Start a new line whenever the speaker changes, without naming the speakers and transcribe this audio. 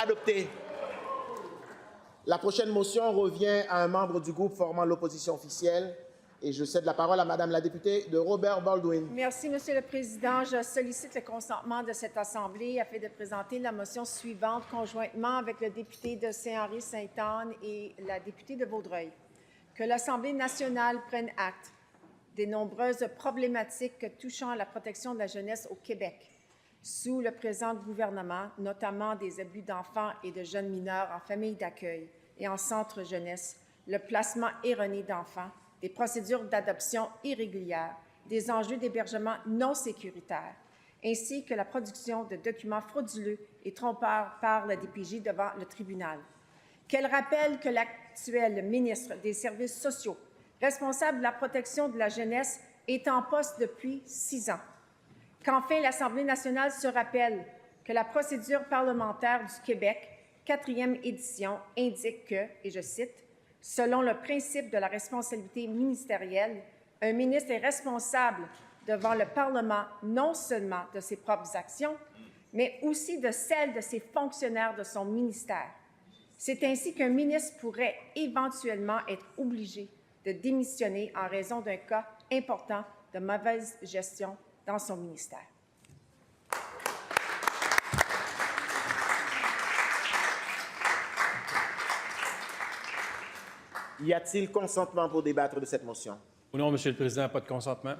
Adopté. La prochaine motion revient à un membre du groupe formant l'opposition officielle. Et je cède la parole à Madame la députée de Robert Baldwin.
Merci, Monsieur le Président. Je sollicite le consentement de cette Assemblée afin de présenter la motion suivante conjointement avec le député de Saint-Henri-Sainte-Anne et la députée de Vaudreuil. Que l'Assemblée nationale prenne acte des nombreuses problématiques touchant à la protection de la jeunesse au Québec sous le présent gouvernement, notamment des abus d'enfants et de jeunes mineurs en famille d'accueil et en centre jeunesse, le placement erroné d'enfants, des procédures d'adoption irrégulières, des enjeux d'hébergement non sécuritaires, ainsi que la production de documents frauduleux et trompeurs par la DPJ devant le tribunal. Qu'elle rappelle que l'actuel ministre des Services sociaux, responsable de la protection de la jeunesse, est en poste depuis 6 ans. Qu'enfin, l'Assemblée nationale se rappelle que la procédure parlementaire du Québec, 4e édition, indique que, et je cite, « Selon le principe de la responsabilité ministérielle, un ministre est responsable devant le Parlement non seulement de ses propres actions, mais aussi de celles de ses fonctionnaires de son ministère. C'est ainsi qu'un ministre pourrait éventuellement être obligé de démissionner en raison d'un cas important de mauvaise gestion dans son ministère. »
Y a-t-il consentement pour débattre de cette motion?
Ou non, Monsieur le Président, pas de consentement.